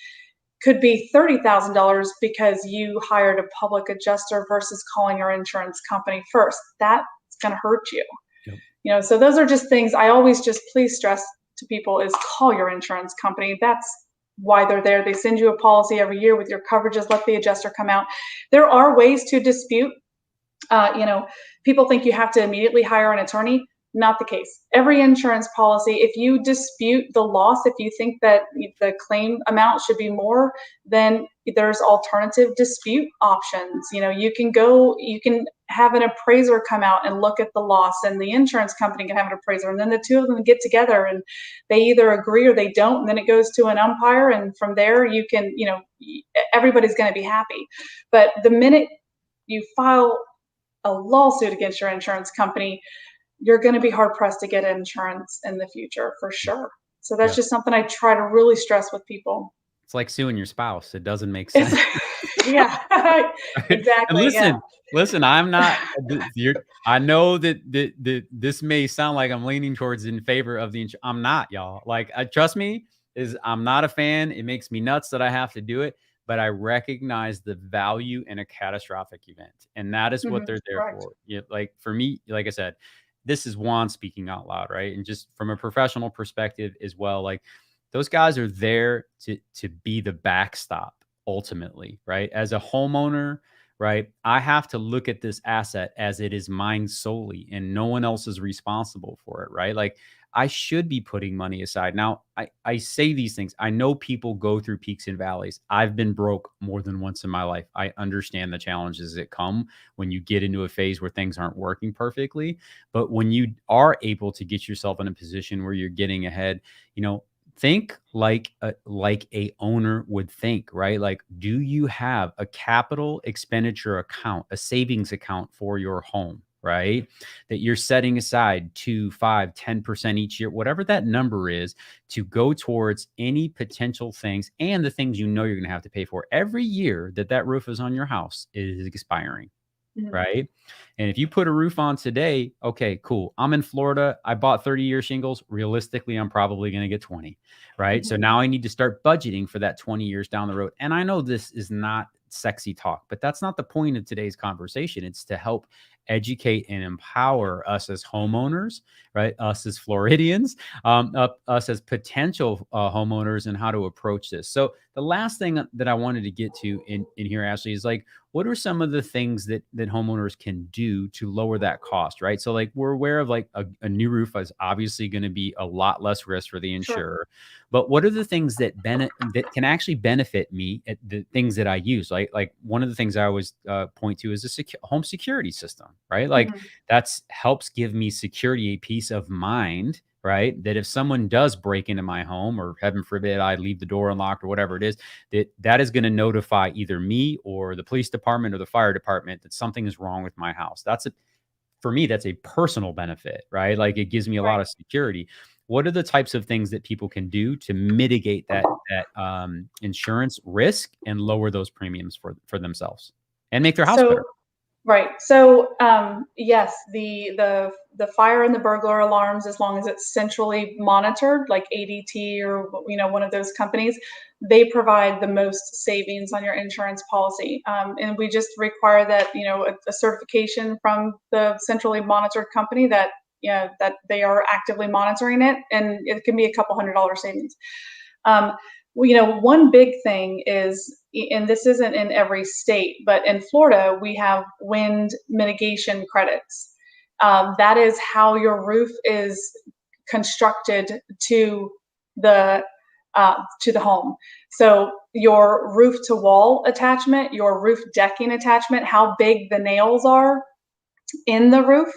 could be $30,000 because you hired a public adjuster versus calling your insurance company first. That's going to hurt you. Yep. So those are just things I always just please stress to people is call your insurance company. That's why they're there. They send you a policy every year with your coverages. Let the adjuster come out. There are ways to dispute. People think you have to immediately hire an attorney. Not the case. Every insurance policy, if you dispute the loss, if you think that the claim amount should be more, then there's alternative dispute options. You can have an appraiser come out and look at the loss, and the insurance company can have an appraiser, and then the two of them get together and they either agree or they don't, and then it goes to an umpire, and from there you can, everybody's going to be happy. But the minute you file a lawsuit against your insurance company, you're going to be hard pressed to get insurance in the future for sure. So that's just something I try to really stress with people. It's like suing your spouse. It doesn't make sense. Yeah, And exactly. Yeah. listen, I'm not, I know that this may sound like I'm leaning towards in favor of I'm not, y'all. Like, trust me, I'm not a fan. It makes me nuts that I have to do it, but I recognize the value in a catastrophic event. And that is what they're there Correct. for. Like for me, like I said, this is Juan speaking out loud, right? And just from a professional perspective as well, like those guys are there to be the backstop ultimately, right? As a homeowner, right? I have to look at this asset as it is mine solely and no one else is responsible for it, right? Like I should be putting money aside. Now, I say these things. I know people go through peaks and valleys. I've been broke more than once in my life. I understand the challenges that come when you get into a phase where things aren't working perfectly. But when you are able to get yourself in a position where you're getting ahead, think like a owner would think, right? Like, do you have a capital expenditure account, a savings account for your home, right? That you're setting aside 2, 5, 10% each year, whatever that number is, to go towards any potential things and the things you're going to have to pay for every year that roof is on your house is expiring. Right. And if you put a roof on today, okay, cool. I'm in Florida. I bought 30-year shingles. Realistically, I'm probably going to get 20. Right. So now I need to start budgeting for that 20 years down the road. And I know this is not sexy talk, but that's not the point of today's conversation. It's to help educate and empower us as homeowners, right? Us as Floridians, us as potential homeowners, and how to approach this. So the last thing that I wanted to get to in here, Ashley, is like, what are some of the things that homeowners can do to lower that cost, right? So like we're aware of like a new roof is obviously going to be a lot less risk for the insurer, but what are the things that can actually benefit me at the things that I use? Like one of the things I always point to is a home security system, right? Like that's helps give me security, a peace of mind, right? That if someone does break into my home, or heaven forbid, I leave the door unlocked or whatever it is, that is going to notify either me or the police department or the fire department that something is wrong with my house. For me, that's a personal benefit, right? Like it gives me a lot of security. What are the types of things that people can do to mitigate that insurance risk and lower those premiums for themselves and make their house better? Right. So yes, the fire and the burglar alarms, as long as it's centrally monitored, like ADT or one of those companies, they provide the most savings on your insurance policy. And we just require that a certification from the centrally monitored company that that they are actively monitoring it, and it can be a couple $100 savings. One big thing is, and this isn't in every state, but in Florida, we have wind mitigation credits. That is how your roof is constructed to the home. So your roof to wall attachment, your roof decking attachment, how big the nails are in the roof.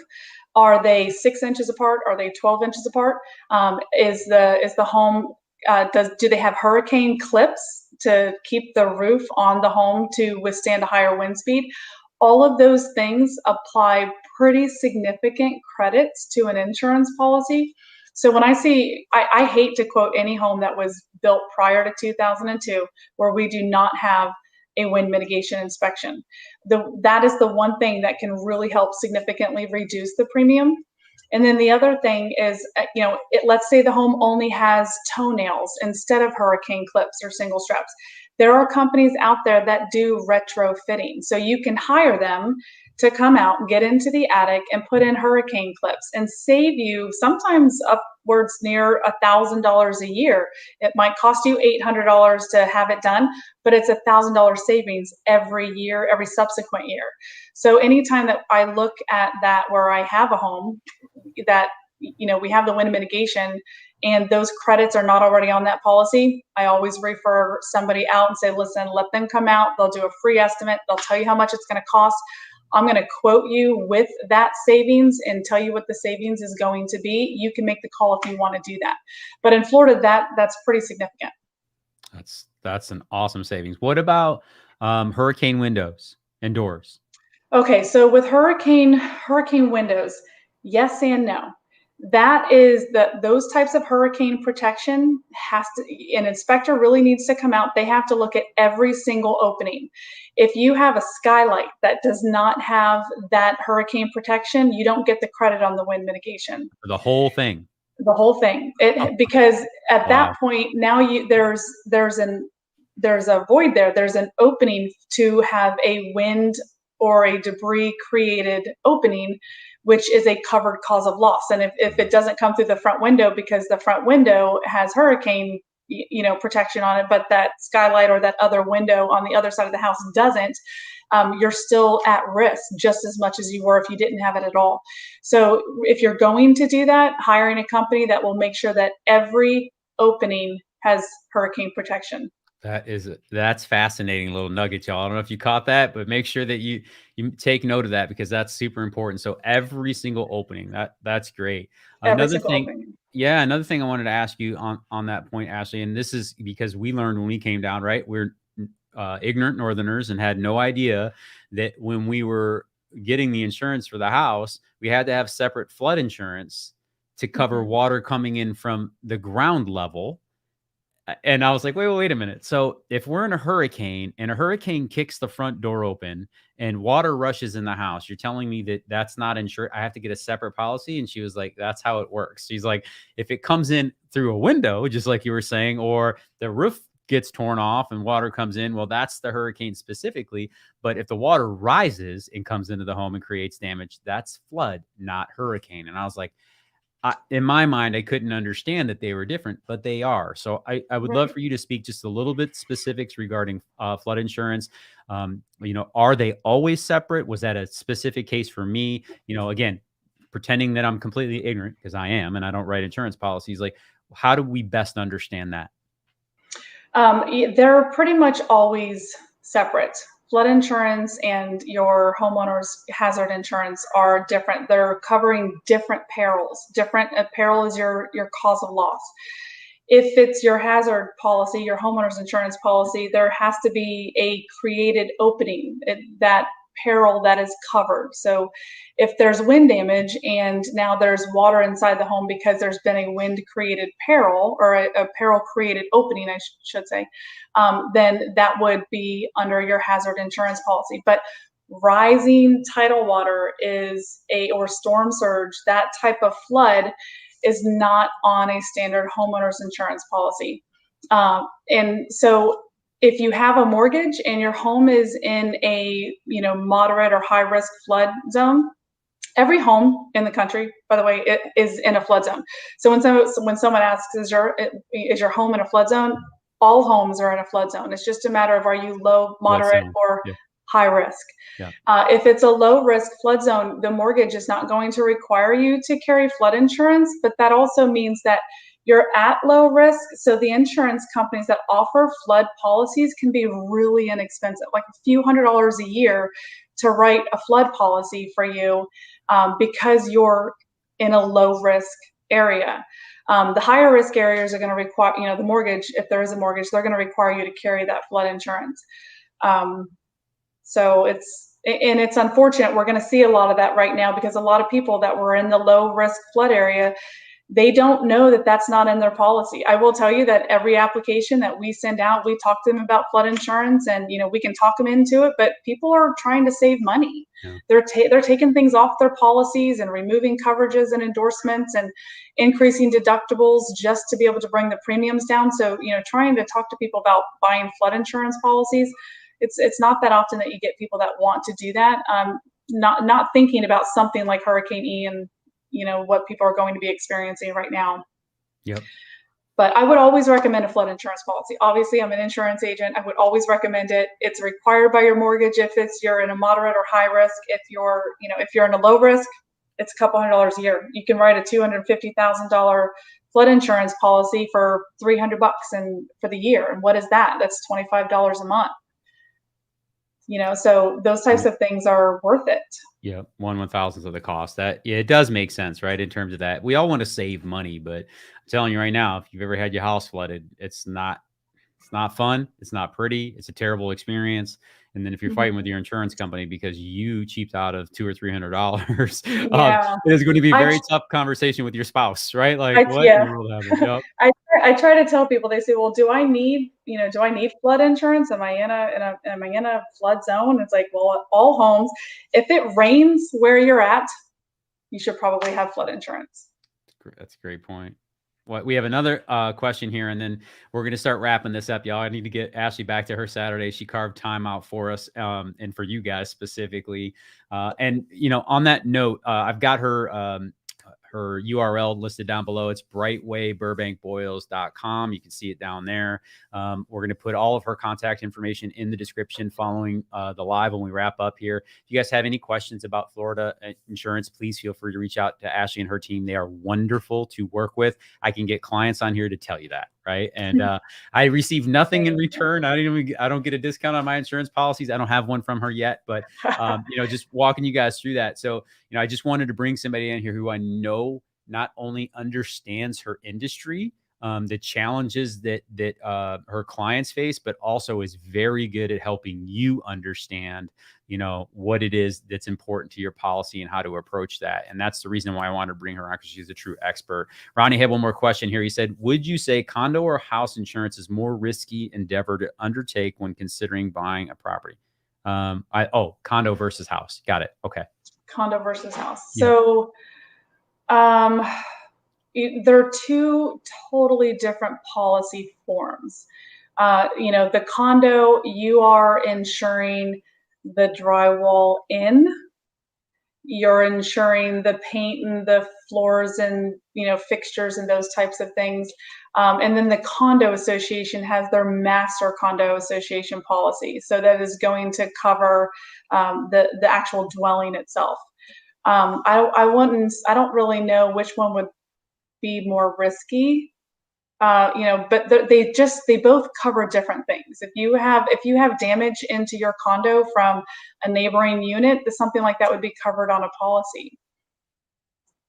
Are they 6 inches apart? Are they 12 inches apart? Is the home do they have hurricane clips to keep the roof on the home to withstand a higher wind speed? All of those things apply pretty significant credits to an insurance policy. So when I hate to quote any home that was built prior to 2002 where we do not have a wind mitigation inspection. That is the one thing that can really help significantly reduce the premium. And then the other thing is, let's say the home only has toenails instead of hurricane clips or single straps. There are companies out there that do retrofitting. So you can hire them to come out, get into the attic and put in hurricane clips and save you sometimes upwards near $1,000 a year. It might cost you $800 to have it done, but it's $1,000 savings every year, every subsequent year. So anytime that I look at that where I have a home that we have the wind mitigation and those credits are not already on that policy, I always refer somebody out and say, listen, let them come out. They'll do a free estimate. They'll tell you how much it's going to cost. I'm going to quote you with that savings and tell you what the savings is going to be. You can make the call if you want to do that. But in Florida, that's pretty significant. That's an awesome savings. What about hurricane windows and doors? Okay, so with hurricane windows, yes and no. That is those types of hurricane protection an inspector really needs to come out. They have to look at every single opening. If you have a skylight that does not have that hurricane protection, you don't get the credit on the wind mitigation. The whole thing. The whole thing. Oh, Because at wow. that point now there's a void there. There's an opening to have a wind or a debris created opening, which is a covered cause of loss. And if it doesn't come through the front window because the front window has hurricane protection on it, but that skylight or that other window on the other side of the house doesn't, you're still at risk just as much as you were if you didn't have it at all. So if you're going to do that, hiring a company that will make sure that every opening has hurricane protection. That's fascinating little nugget, y'all. I don't know if you caught that, but make sure that you take note of that, because that's super important. So every single opening, that's great. Another thing I wanted to ask you on that point, Ashley, and this is because we learned when we came down, right? We're ignorant Northerners and had no idea that when we were getting the insurance for the house, we had to have separate flood insurance to cover water coming in from the ground level. And I was like, wait a minute. So if we're in a hurricane and a hurricane kicks the front door open and water rushes in the house, you're telling me that that's not insured? I have to get a separate policy? And she was like, that's how it works. She's like, if it comes in through a window, just like you were saying, or the roof gets torn off and water comes in, well, that's the hurricane specifically. But if the water rises and comes into the home and creates damage, that's flood, not hurricane. And I was like, in my mind, I couldn't understand that they were different, but they are. So I would love for you to speak just a little bit specifics regarding flood insurance. Are they always separate? Was that a specific case for me? Again, pretending that I'm completely ignorant, because I am, and I don't write insurance policies. Like, how do we best understand that? They're pretty much always separate. Flood insurance and your homeowner's hazard insurance are different. They're covering different perils. Different peril is your cause of loss. If it's your hazard policy, your homeowner's insurance policy, there has to be a created opening, that peril that is covered. So if there's wind damage and now there's water inside the home because there's been a wind created peril, or a peril created opening, I should say, then that would be under your hazard insurance policy. But rising tidal water or storm surge, that type of flood is not on a standard homeowner's insurance policy. And so if you have a mortgage and your home is in a moderate or high risk flood zone, every home in the country, by the way, it is in a flood zone. So when someone asks, is your home in a flood zone? All homes are in a flood zone. It's just a matter of, are you low, moderate, or high risk? Yeah. If it's a low risk flood zone, the mortgage is not going to require you to carry flood insurance, but that also means that you're at low risk. So the insurance companies that offer flood policies can be really inexpensive, like a few $100s a year to write a flood policy for you, because you're in a low risk area. The higher risk areas are going to require, the mortgage, if there is a mortgage, they're going to require you to carry that flood insurance. So it's unfortunate. We're going to see a lot of that right now, because a lot of people that were in the low risk flood area, they don't know that that's not in their policy. I will tell you that every application that we send out, we talk to them about flood insurance, and we can talk them into it, but people are trying to save money. Yeah. They're taking things off their policies and removing coverages and endorsements and increasing deductibles just to be able to bring the premiums down. So, trying to talk to people about buying flood insurance policies, it's not that often that you get people that want to do that. Not thinking about something like Hurricane Ian, what people are going to be experiencing right now. Yep. But I would always recommend a flood insurance policy. Obviously, I'm an insurance agent. I would always recommend it. It's required by your mortgage if you're in a moderate or high risk. If you're in a low risk, it's a couple $100s a year. You can write a $250,000 flood insurance policy for $300 and for the year. And what is that? That's $25 a month. So those types of things are worth it. Yeah, 1/1000th of the cost. It does make sense, right? In terms of that, we all want to save money, but I'm telling you right now, if you've ever had your house flooded, it's not fun. It's not pretty. It's a terrible experience. And then if you're fighting with your insurance company because you cheaped out of $200 or $300, Yeah. it is going to be a I very tough conversation with your spouse, right? Like, I what in yeah. the world happened? Yep. I try to tell people, they say, "Well, do I need flood insurance? Am I in a flood zone?" It's like, well, all homes, if it rains where you're at, you should probably have flood insurance. That's a great point. Well, we have another question here, and then we're going to start wrapping this up, y'all. I need to get Ashley back to her Saturday. She carved time out for us, and for you guys specifically. And on that note, I've got her URL listed down below. It's brightwayburbankboyles.com. You can see it down there. We're going to put all of her contact information in the description following the live when we wrap up here. If you guys have any questions about Florida insurance, please feel free to reach out to Ashley and her team. They are wonderful to work with. I can get clients on here to tell you that, right? And I receive nothing in return. I don't get a discount on my insurance policies. I don't have one from her yet, but just walking you guys through that. So, I just wanted to bring somebody in here who I know not only understands her industry, the challenges that her clients face, but also is very good at helping you understand, what it is that's important to your policy and how to approach that. And that's the reason why I wanted to bring her on, because she's a true expert. Ronnie had one more question here. He said, would you say condo or house insurance is more risky endeavor to undertake when considering buying a property? Condo versus house. Got it. Okay. Condo versus house. Yeah. So, they're two totally different policy forms. The condo, you are insuring the drywall in, you're insuring the paint and the floors and, fixtures and those types of things. And then the condo association has their master condo association policy. So that is going to cover the actual dwelling itself. I don't really know which one would be more risky, but they both cover different things. If you have damage into your condo from a neighboring unit, something like that would be covered on a policy.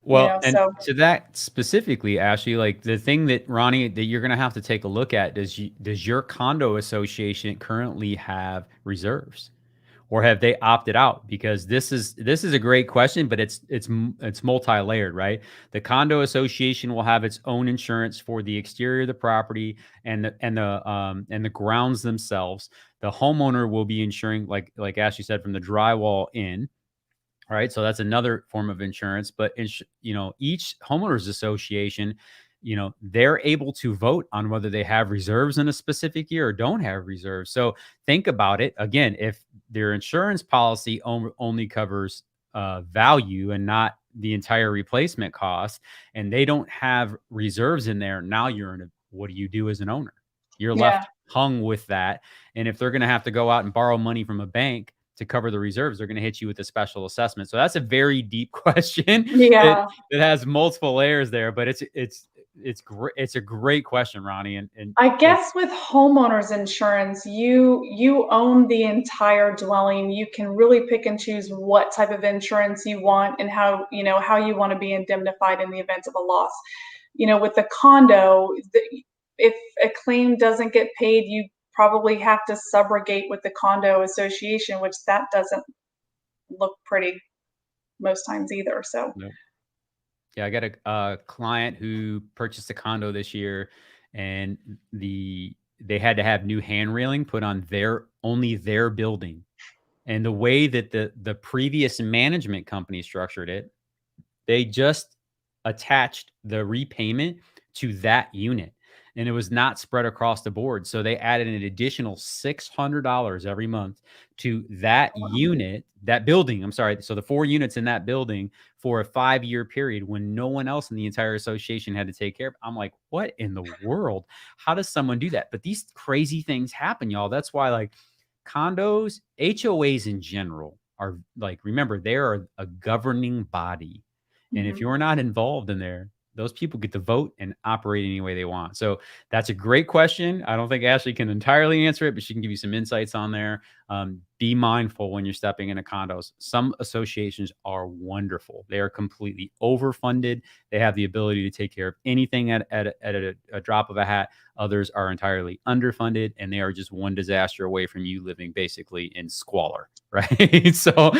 Well, and to that specifically, Ashley, like the thing that Ronnie, that you're going to have to take a look at, does your condo association currently have reserves? Or have they opted out? Because this is a great question, but it's multi-layered, right? The condo association will have its own insurance for the exterior of the property and the grounds themselves. The homeowner will be insuring, like Ashley said, from the drywall in. All right, so that's another form of insurance. But each homeowners association, they're able to vote on whether they have reserves in a specific year or don't have reserves. So think about it again. If their insurance policy only covers value and not the entire replacement cost, and they don't have reserves in there, now what do you do as an owner? You're left hung with that. And if they're going to have to go out and borrow money from a bank to cover the reserves, they're going to hit you with a special assessment. So that's a very deep question. Yeah. It has multiple layers there, but it's great. It's a great question, Ronnie. And I guess with homeowners insurance, you own the entire dwelling. You can really pick and choose what type of insurance you want and how you want to be indemnified in the event of a loss. With the condo, if a claim doesn't get paid, you probably have to subrogate with the condo association, which that doesn't look pretty most times either. So. Nope. Yeah, I got a client who purchased a condo this year, and they had to have new hand railing put on only their building. And the way that the previous management company structured it, they just attached the repayment to that unit, and it was not spread across the board. So they added an additional $600 every month to that unit, that building. I'm sorry. So the 4 units in that building for a 5-year period when no one else in the entire association had to take care of. I'm like, what in the world? How does someone do that? But these crazy things happen, y'all. That's why, like, condos, HOAs in general are like, remember, they are a governing body. And if you're not involved in there, those people get to vote and operate any way they want. So that's a great question. I don't think Ashley can entirely answer it, but she can give you some insights on there. Be mindful when you're stepping into condos. Some associations are wonderful. They are completely overfunded. They have the ability to take care of anything at a drop of a hat. Others are entirely underfunded, and they are just one disaster away from you living basically in squalor, right? So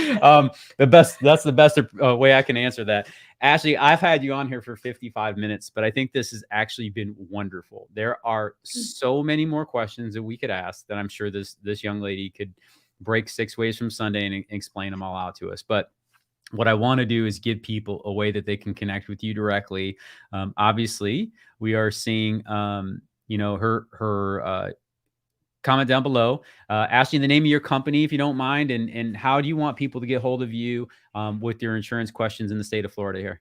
that's the best way I can answer that. Ashley, I've had you on here for 55 minutes, but I think this has actually been wonderful. There are so many more questions that we could ask that I'm sure this young lady could break 6 ways from Sunday and explain them all out to us. But what I want to do is give people a way that they can connect with you directly. Obviously, we are seeing, her comment down below, asking the name of your company, if you don't mind, and how do you want people to get hold of you with your insurance questions in the state of Florida here?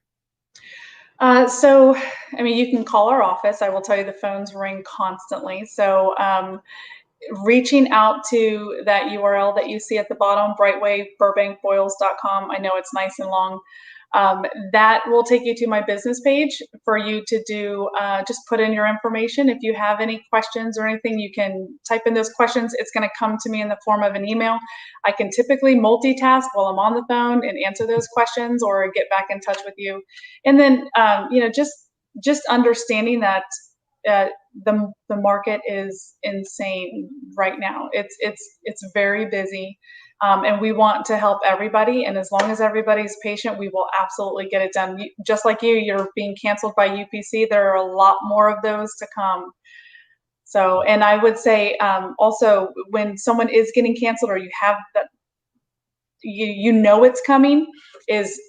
So, I mean, you can call our office. I will tell you the phones ring constantly. So, reaching out to that URL that you see at the bottom, brightwayburbankboyles.com. I know it's nice and long. That will take you to my business page for you to do, just put in your information. If you have any questions or anything, you can type in those questions. It's going to come to me in the form of an email. I can typically multitask while I'm on the phone and answer those questions or get back in touch with you. And then, just understanding that the market is insane right now. It's very busy. And we want to help everybody. And as long as everybody's patient, we will absolutely get it done. Just like you're being canceled by UPC. There are a lot more of those to come. So, and I would say also when someone is getting canceled or you have that, you know it's coming, is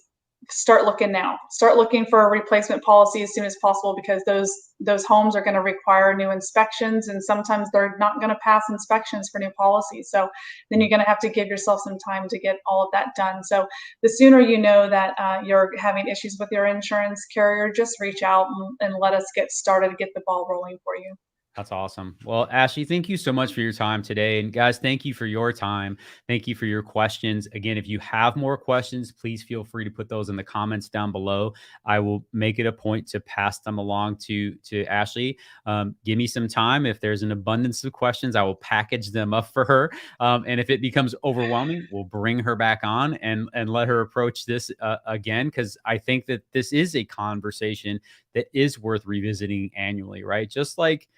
start looking now. Start looking for a replacement policy as soon as possible, because those homes are going to require new inspections, and sometimes they're not going to pass inspections for new policies. So then you're going to have to give yourself some time to get all of that done. So the sooner you know that you're having issues with your insurance carrier, just reach out and let us get started, get the ball rolling for you. That's awesome. Well, Ashley, thank you so much for your time today. And guys, thank you for your time. Thank you for your questions. Again, if you have more questions, please feel free to put those in the comments down below. I will make it a point to pass them along to Ashley. Give me some time. If there's an abundance of questions, I will package them up for her. And if it becomes overwhelming, we'll bring her back on and let her approach this again, because I think that this is a conversation that is worth revisiting annually, right? Just like,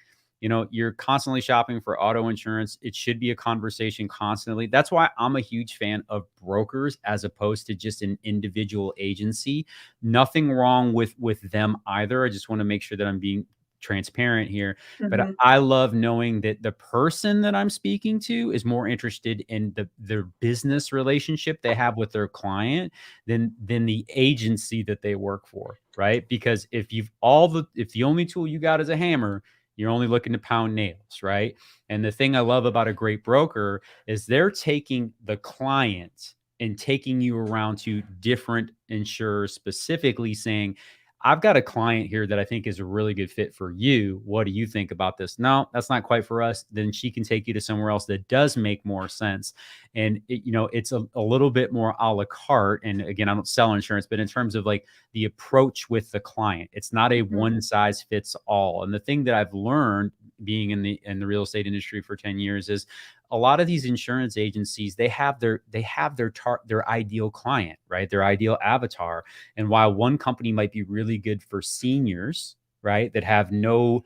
you're constantly shopping for auto insurance. It should be a conversation constantly. That's why I'm a huge fan of brokers as opposed to just an individual agency. Nothing wrong with them either. I just want to make sure that I'm being transparent here. But I love knowing that the person that I'm speaking to is more interested in their business relationship they have with their client than the agency that they work for, right? Because if the only tool you got is a hammer, you're only looking to pound nails, right? And the thing I love about a great broker is they're taking the client and taking you around to different insurers, specifically saying, I've got a client here that I think is a really good fit for you. What do you think about this? No, that's not quite for us. Then she can take you to somewhere else that does make more sense. And it's a little bit more a la carte. And again, I don't sell insurance, but in terms of like the approach with the client, it's not a one size fits all. And the thing that I've learned being in the real estate industry for 10 years is a lot of these insurance agencies, they have their ideal client, right? Their ideal avatar. And while one company might be really good for seniors, right, that have no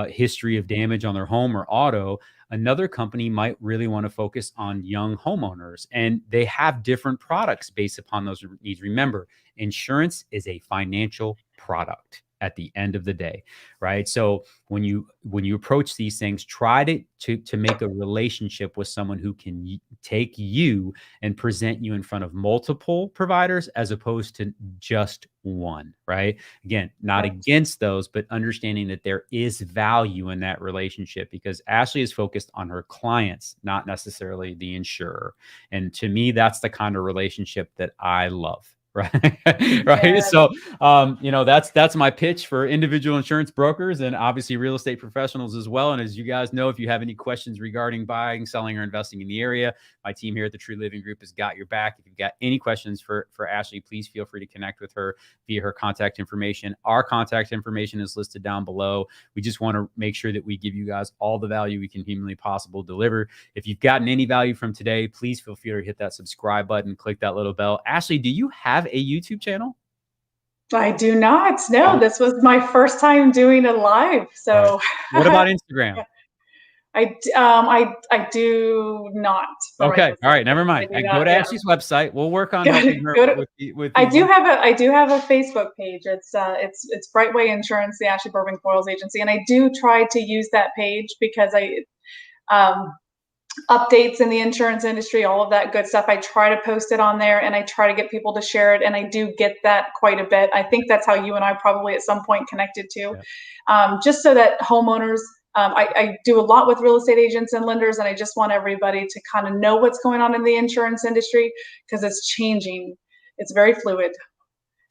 history of damage on their home or auto, another company might really want to focus on young homeowners, and they have different products based upon those needs. Remember, insurance is a financial product at the end of the day, right? So when you approach these things, try to make a relationship with someone who can take you and present you in front of multiple providers as opposed to just one, right? Again, not against those, but understanding that there is value in that relationship, because Ashley is focused on her clients, not necessarily the insurer. And to me, that's the kind of relationship that I love. Right. Right. Yeah. So, that's my pitch for individual insurance brokers and obviously real estate professionals as well. And as you guys know, if you have any questions regarding buying, selling, or investing in the area, my team here at the True Living Group has got your back. If you've got any questions for Ashley, please feel free to connect with her via her contact information. Our contact information is listed down below. We just want to make sure that we give you guys all the value we can humanly possible deliver. If you've gotten any value from today, please feel free to hit that subscribe button, click that little bell. Ashley, do you have a YouTube channel? I do not. No, this was my first time doing it live. So what about Instagram? I do not. Okay. All right. Never mind. Go to Ashley's website. We'll work on helping her with I do have a Facebook page. It's Brightway Insurance, the Ashley Burbank-Boyles agency. And I do try to use that page because updates in the insurance industry, all of that good stuff. I try to post it on there and I try to get people to share it. And I do get that quite a bit. I think that's how you and I probably at some point connected too. Yeah. Just so that homeowners, I do a lot with real estate agents and lenders, and I just want everybody to kind of know what's going on in the insurance industry because it's changing. It's very fluid.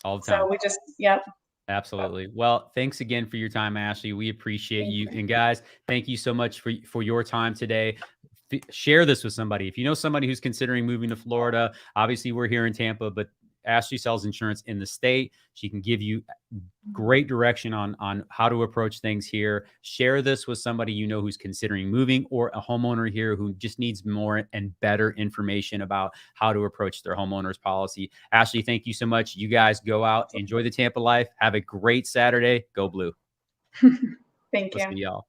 All the time. So we just, yep. Absolutely. Well, thanks again for your time, Ashley. We appreciate you. And guys, thank you so much for your time today. Share this with somebody. If you know somebody who's considering moving to Florida, obviously we're here in Tampa, but Ashley sells insurance in the state. She can give you great direction on how to approach things here. Share this with somebody you know who's considering moving or a homeowner here who just needs more and better information about how to approach their homeowner's policy. Ashley, thank you so much. You guys go out, enjoy the Tampa life. Have a great Saturday. Go Blue. Thank you. See y'all.